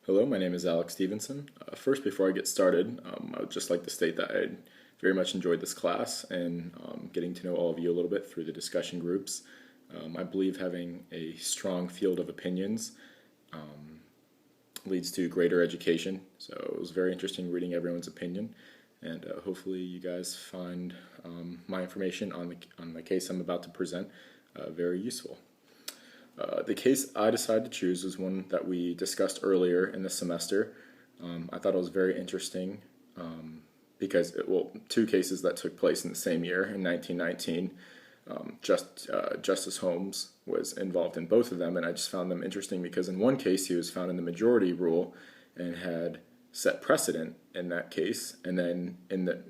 Hello, my name is Alex Stevenson. First, before I get started, I would just like to state that I very much enjoyed this class and getting to know all of you a little bit through the discussion groups. I believe having a strong field of opinions leads to greater education, so it was very interesting reading everyone's opinion, and hopefully you guys find my information on the case I'm about to present very useful. The case I decided to choose was one that we discussed earlier in the semester. I thought it was very interesting because, two cases that took place in the same year, in 1919. Justice Holmes was involved in both of them, and I just found them interesting because in one case he was found in the majority rule and had set precedent in that case, and then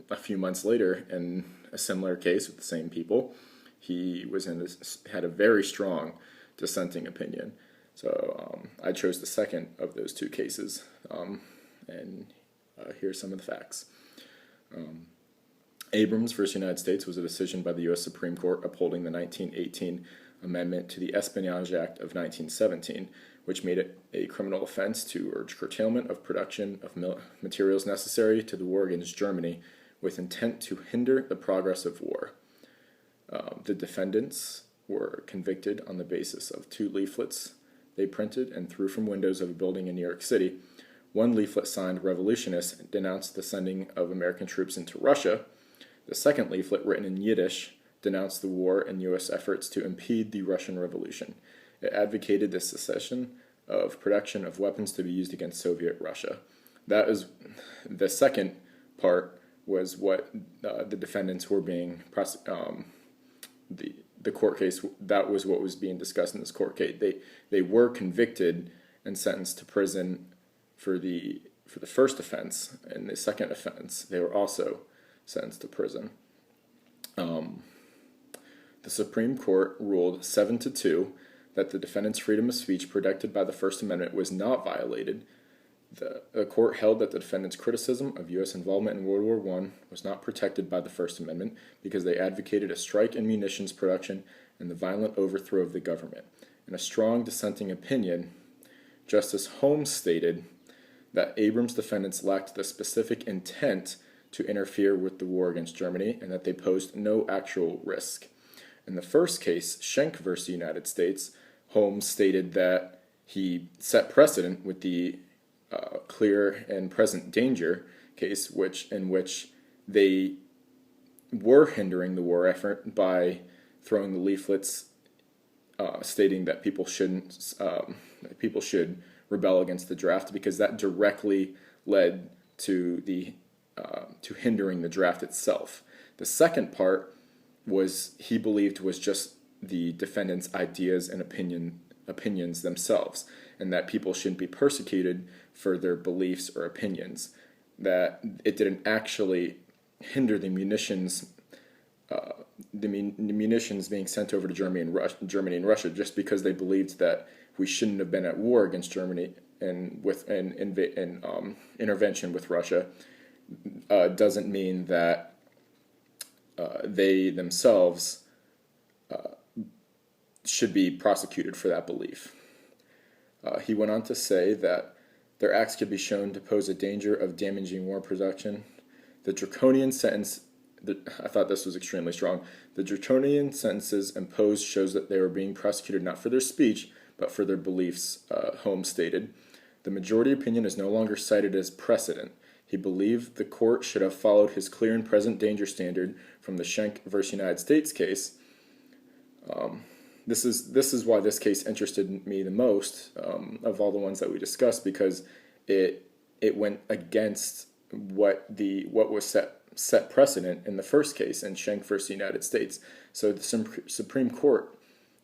a few months later, in a similar case with the same people, he had a very strong dissenting opinion. So I chose the second of those two cases, and here's some of the facts. Abrams versus United States was a decision by the U.S. Supreme Court upholding the 1918 amendment to the Espionage Act of 1917, which made it a criminal offense to urge curtailment of production of materials necessary to the war against Germany with intent to hinder the progress of war. The defendants were convicted on the basis of two leaflets they printed and threw from windows of a building in New York City. One leaflet, signed "Revolutionists," denounced the sending of American troops into Russia. The second leaflet, written in Yiddish, denounced the war and U.S. efforts to impede the Russian Revolution. It advocated the cessation of production of weapons to be used against Soviet Russia. That is the second part was what the defendants were being the court case. That was what was being discussed in this court case. They were convicted and sentenced to prison for the first offense, and the second offense they were also sentenced to prison. The Supreme Court ruled 7-2 that the defendant's freedom of speech protected by the First Amendment was not violated. The court held that the defendant's criticism of U.S. involvement in World War I was not protected by the First Amendment because they advocated a strike in munitions production and the violent overthrow of the government. In a strong dissenting opinion, Justice Holmes stated that Abrams' defendants lacked the specific intent to interfere with the war against Germany and that they posed no actual risk. In the first case, Schenck versus United States, Holmes stated that he set precedent with the clear and present danger case, in which they were hindering the war effort by throwing the leaflets stating that people should rebel against the draft, because that directly led to hindering the draft itself. The second part he believed was just the defendants' ideas and opinions themselves, and that people shouldn't be persecuted for their beliefs or opinions. That it didn't actually hinder the munitions being sent over to Germany and Russia just because they believed that we shouldn't have been at war against Germany and with an intervention with Russia. Doesn't mean that they themselves should be prosecuted for that belief. He went on to say that their acts could be shown to pose a danger of damaging war production. The draconian sentence, I thought this was extremely strong. The draconian sentences imposed shows that they were being prosecuted not for their speech, but for their beliefs, Holmes stated. The majority opinion is no longer cited as precedent. He believed the court should have followed his clear and present danger standard from the Schenck versus United States case. This is why this case interested me the most of all the ones that we discussed, because it went against what was set precedent in the first case in Schenck versus United States. So the Supreme Court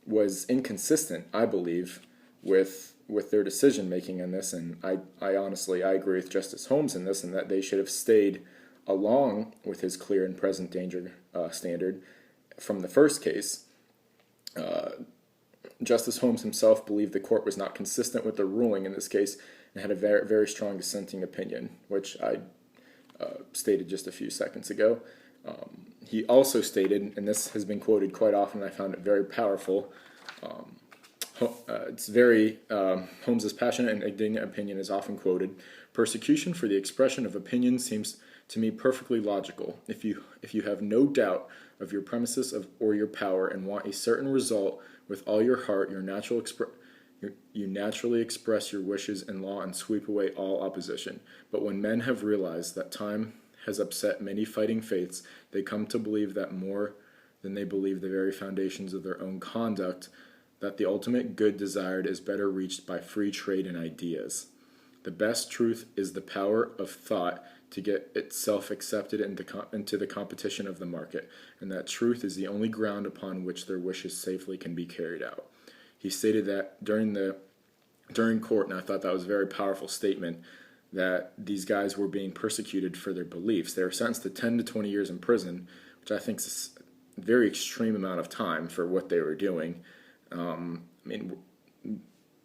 was inconsistent, I believe, with their decision making in this, and I honestly agree with Justice Holmes in this, and that they should have stayed along with his clear and present danger standard from the first case. Justice Holmes himself believed the court was not consistent with the ruling in this case and had a very, very strong dissenting opinion, which I stated just a few seconds ago. He also stated, and this has been quoted quite often, and I found it very powerful, it's very, Holmes's passionate and indignant opinion is often quoted. Persecution for the expression of opinion seems to me perfectly logical. If you have no doubt of your premises or your power and want a certain result with all your heart, you naturally express your wishes in law and sweep away all opposition. But when men have realized that time has upset many fighting faiths, they come to believe that more than they believe the very foundations of their own conduct, that the ultimate good desired is better reached by free trade in ideas. The best truth is the power of thought to get itself accepted into the competition of the market, and that truth is the only ground upon which their wishes safely can be carried out. He stated that during court, and I thought that was a very powerful statement, that these guys were being persecuted for their beliefs. They were sentenced to 10 to 20 years in prison, which I think is a very extreme amount of time for what they were doing.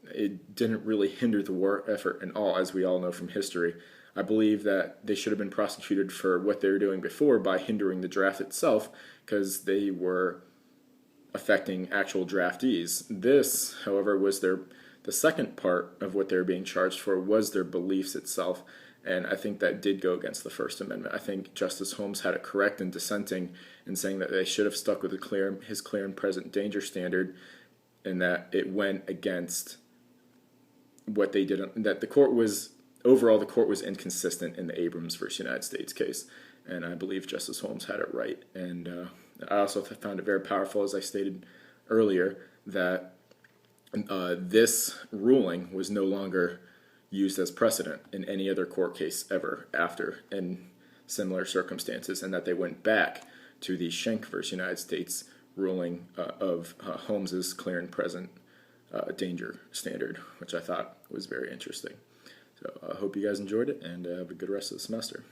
It didn't really hinder the war effort at all, as we all know from history. I believe that they should have been prosecuted for what they were doing before by hindering the draft itself, because they were affecting actual draftees. This, however, was the second part of what they were being charged for, was their beliefs itself, and I think that did go against the First Amendment. I think Justice Holmes had it correct in dissenting and saying that they should have stuck with his clear and present danger standard, and that it went against what they did, that the court was inconsistent in the Abrams versus United States case, and I believe Justice Holmes had it right. And I also found it very powerful, as I stated earlier, that this ruling was no longer used as precedent in any other court case ever after in similar circumstances, and that they went back to the Schenck versus United States ruling of Holmes's clear and present danger standard, which I thought was very interesting. So I hope you guys enjoyed it, and have a good rest of the semester.